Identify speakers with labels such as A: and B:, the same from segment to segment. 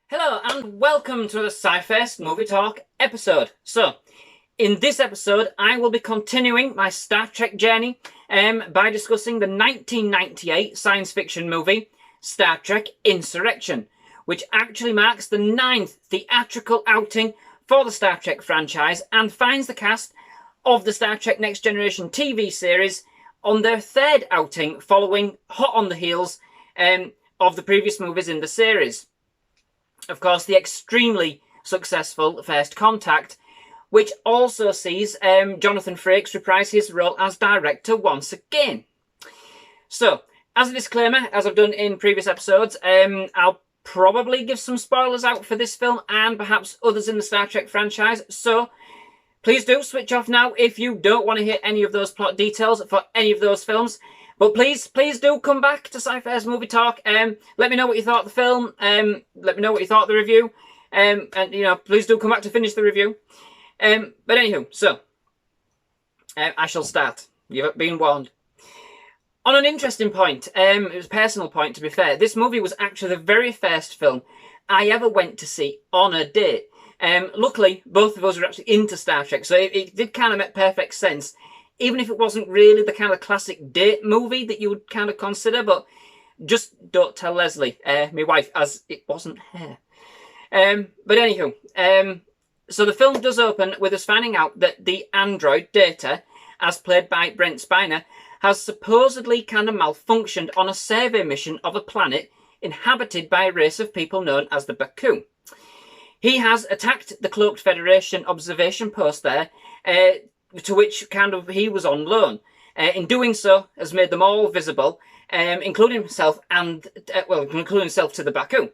A: Hello and welcome to the SciFirst MovieTalk episode. So, in this episode, I will be continuing my Star Trek journey by discussing the 1998 science fiction movie Star Trek Insurrection, which actually marks the 9th theatrical outing for the Star Trek franchise and finds the cast of the Star Trek Next Generation TV series on their 3rd outing, following hot on the heels of the previous movies in the series. Of course, the extremely successful First Contact, which also sees Jonathan Frakes reprise his role as director once again. So, as a disclaimer, as I've done in previous episodes, I'll probably give some spoilers out for this film and perhaps others in the Star Trek franchise. So, please do switch off now if you don't want to hear any of those plot details for any of those films. But please do come back to SciFirst MovieTalk. Let me know what you thought of the film. Let me know what you thought of the review. And, please do come back to finish the review. But anywho, so, I shall start. You've been warned. On an interesting point, it was a personal point to be fair, this movie was actually the very first film I ever went to see on a date. Luckily, both of us were actually into Star Trek, so it did kind of make perfect sense. Even if it wasn't really the kind of classic date movie that you would kind of consider, but just don't tell Leslie, my wife, as it wasn't her. But anywho, so the film does open with us finding out that the android Data, as played by Brent Spiner, has supposedly kind of malfunctioned on a survey mission of a planet inhabited by a race of people known as the Baku. He has attacked the Cloaked Federation observation post there, to which kind of he was on loan. In doing so, has made them all visible, including himself including himself to the Baku.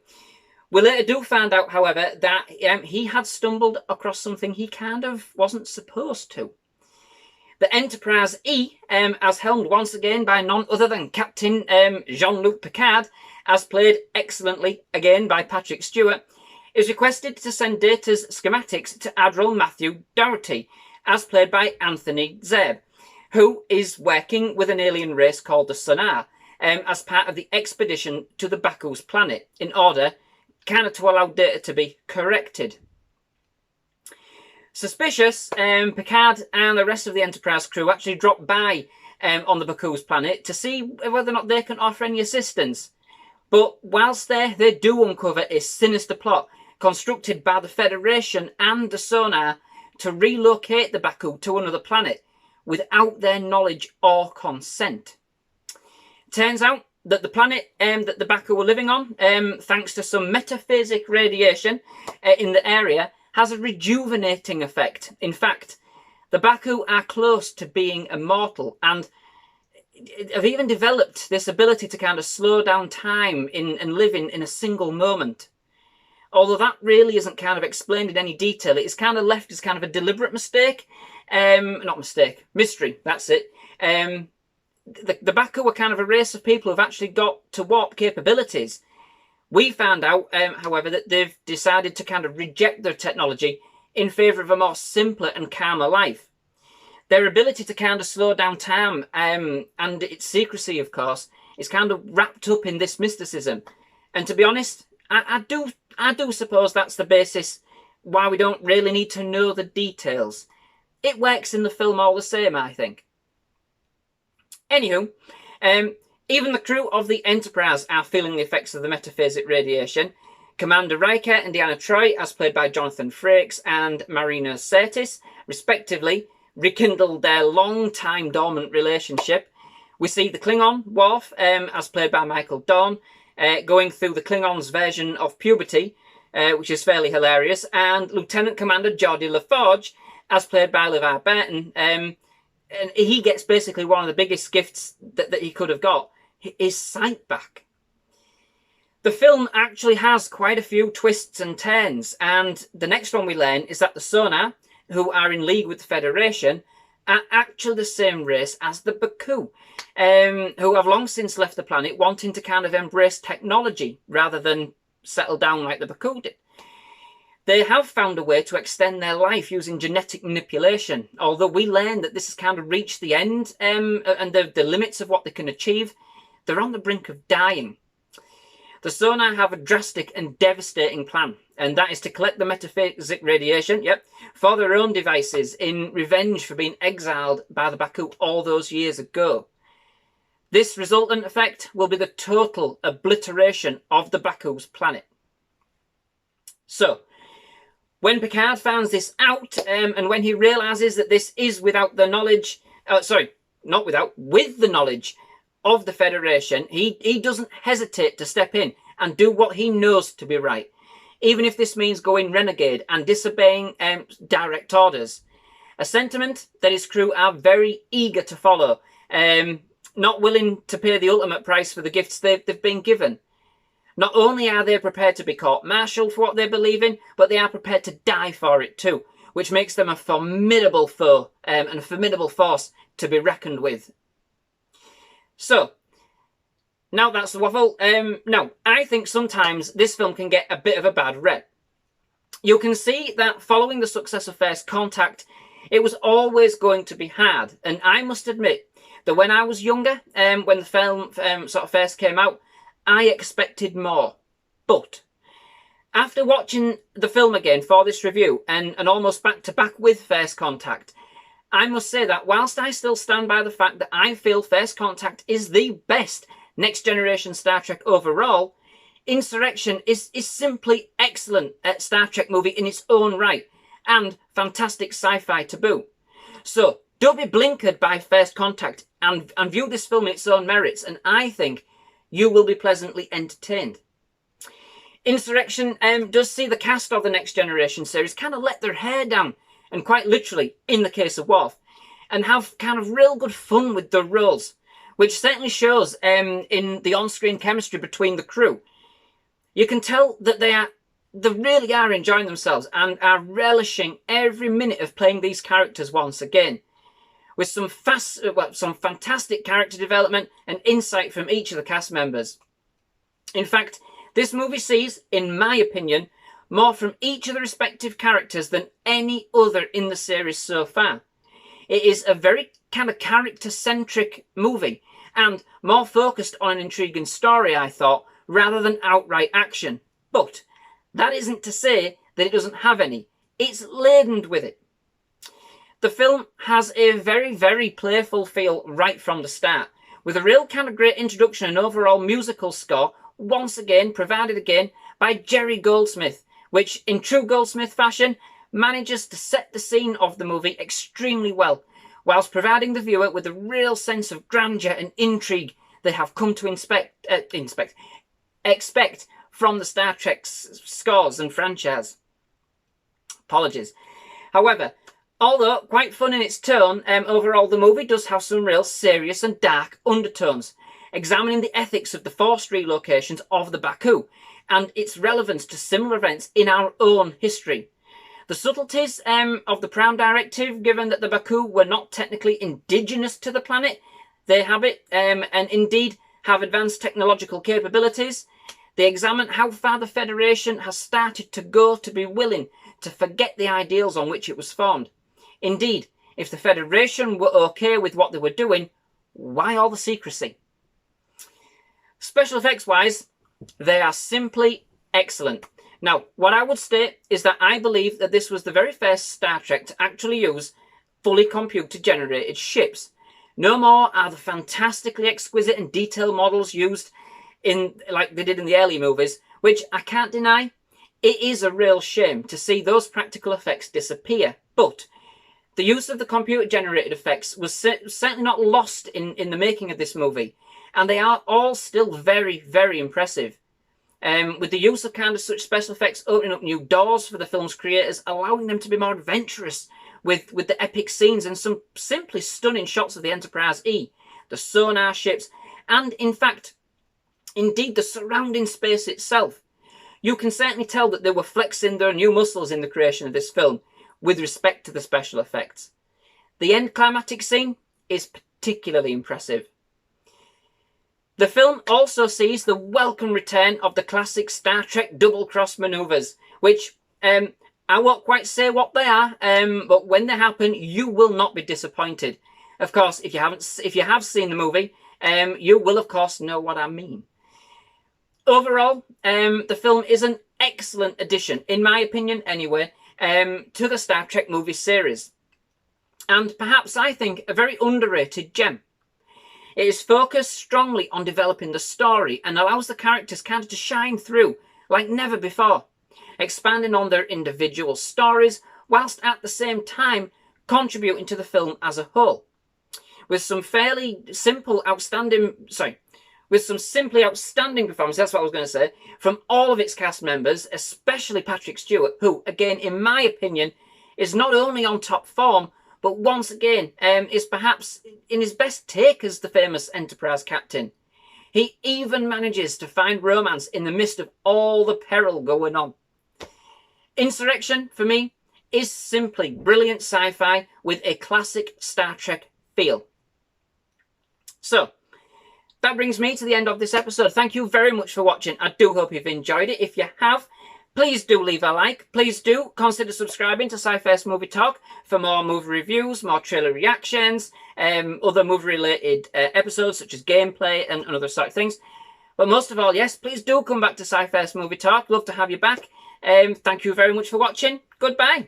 A: We later do find out, however, that he had stumbled across something he kind of wasn't supposed to. The Enterprise E, as helmed once again by none other than Captain Jean-Luc Picard, as played excellently again by Patrick Stewart, is requested to send Data's schematics to Admiral Matthew Dougherty, as played by Anthony Zeb, who is working with an alien race called the Sonar, as part of the expedition to the Baku's planet, in order kind of to allow Data to be corrected. Suspicious, Picard and the rest of the Enterprise crew actually drop by on the Baku's planet to see whether or not they can offer any assistance. But whilst there, they do uncover a sinister plot constructed by the Federation and the Sonar to relocate the Baku to another planet without their knowledge or consent. Turns out that the planet that the Baku were living on, thanks to some metaphasic radiation in the area, has a rejuvenating effect. In fact, the Baku are close to being immortal and have even developed this ability to kind of slow down time and live in a single moment. Although that really isn't kind of explained in any detail, it's kind of left as kind of a deliberate mistake. Mystery, that's it. The Baku were kind of a race of people who've actually got to warp capabilities. We found out, however, that they've decided to kind of reject their technology in favour of a more simpler and calmer life. Their ability to kind of slow down time, and its secrecy, of course, is kind of wrapped up in this mysticism. And to be honest, I do suppose that's the basis why we don't really need to know the details. It works in the film all the same, I think. Anywho, even the crew of the Enterprise are feeling the effects of the metaphasic radiation. Commander Riker and Deanna Troi, as played by Jonathan Frakes and Marina Sirtis, respectively, rekindled their long-time dormant relationship. We see the Klingon, Worf, as played by Michael Dorn, going through the Klingons' version of puberty, which is fairly hilarious, and Lieutenant Commander Geordi LaForge, as played by LeVar Burton, and he gets basically one of the biggest gifts that he could have got, his sight back. The film actually has quite a few twists and turns, and the next one we learn is that the Sonar, who are in league with the Federation, are actually the same race as the Baku, who have long since left the planet wanting to kind of embrace technology rather than settle down like the Baku did. They have found a way to extend their life using genetic manipulation, although we learn that this has kind of reached the end and the limits of what they can achieve. They're on the brink of dying. The sonar have a drastic and devastating plan, and that is to collect the metaphysic radiation, for their own devices in revenge for being exiled by the Baku all those years ago. This resultant effect will be the total obliteration of the Baku's planet. So, when Picard finds this out, and when he realises that this is without the knowledge, with the knowledge of the Federation, he doesn't hesitate to step in and do what he knows to be right, even if this means going renegade and disobeying direct orders. A sentiment that his crew are very eager to follow, not willing to pay the ultimate price for the gifts they've been given. Not only are they prepared to be court-martialed for what they believe in, but they are prepared to die for it too, which makes them a formidable foe and a formidable force to be reckoned with. So, now that's the waffle. Now, I think sometimes this film can get a bit of a bad rep. You can see that following the success of First Contact, it was always going to be hard. And I must admit that when I was younger, when the film sort of first came out, I expected more. But after watching the film again for this review and almost back to back with First Contact, I must say that whilst I still stand by the fact that I feel First Contact is the best next generation Star Trek overall, Insurrection is simply excellent at Star Trek movie in its own right, and fantastic sci-fi to boot. So don't be blinkered by First Contact and view this film in its own merits, and I think you will be pleasantly entertained. Insurrection does see the cast of the Next Generation series kind of let their hair down, and quite literally, in the case of Worf, and have kind of real good fun with their roles, which certainly shows in the on-screen chemistry between the crew. You can tell that they really are enjoying themselves and are relishing every minute of playing these characters once again, with some fantastic character development and insight from each of the cast members. In fact, this movie sees, in my opinion, more from each of the respective characters than any other in the series so far. It is a very kind of character-centric movie, and more focused on an intriguing story, I thought, rather than outright action. But that isn't to say that it doesn't have any. It's laden with it. The film has a very, very playful feel right from the start, with a real kind of great introduction and overall musical score, once again provided again by Jerry Goldsmith, which in true Goldsmith fashion manages to set the scene of the movie extremely well, whilst providing the viewer with a real sense of grandeur and intrigue they have come to expect from the Star Trek scores and franchise. Apologies. However, although quite fun in its tone, overall the movie does have some real serious and dark undertones, examining the ethics of the forced relocations of the Baku and its relevance to similar events in our own history. The subtleties of the Prime Directive, given that the Baku were not technically indigenous to the planet, they habit and indeed have advanced technological capabilities. They examine how far the Federation has started to go to be willing to forget the ideals on which it was formed. Indeed, if the Federation were okay with what they were doing, why all the secrecy? Special effects wise, they are simply excellent. Now, what I would state is that I believe that this was the very first Star Trek to actually use fully computer-generated ships. No more are the fantastically exquisite and detailed models used in like they did in the early movies, which I can't deny. It is a real shame to see those practical effects disappear, but the use of the computer-generated effects was certainly not lost in the making of this movie, and they are all still very, very impressive. With the use of kind of such special effects opening up new doors for the film's creators, allowing them to be more adventurous with the epic scenes and some simply stunning shots of the Enterprise E, the sonar ships, and in fact, indeed the surrounding space itself. You can certainly tell that they were flexing their new muscles in the creation of this film with respect to the special effects. The end climatic scene is particularly impressive. The film also sees the welcome return of the classic Star Trek double-cross manoeuvres, which I won't quite say what they are, but when they happen, you will not be disappointed. Of course, if you have seen the movie, you will of course know what I mean. Overall, the film is an excellent addition, in my opinion anyway, to the Star Trek movie series. And perhaps, I think, a very underrated gem. It is focused strongly on developing the story and allows the characters kind of to shine through like never before, expanding on their individual stories whilst at the same time contributing to the film as a whole. With some simply outstanding performances, that's what I was going to say, from all of its cast members, especially Patrick Stewart, who, again, in my opinion, is not only on top form, but once again is perhaps in his best take as the famous Enterprise captain. He even manages to find romance in the midst of all the peril going on. Insurrection, for me, is simply brilliant sci-fi with a classic Star Trek feel. So, that brings me to the end of this episode. Thank you very much for watching. I do hope you've enjoyed it. If you have, please do leave a like. Please do consider subscribing to SciFirst MovieTalk for more movie reviews, more trailer reactions, other movie-related episodes such as gameplay and other sort of things. But most of all, yes, please do come back to SciFirst MovieTalk. Love to have you back. Thank you very much for watching. Goodbye.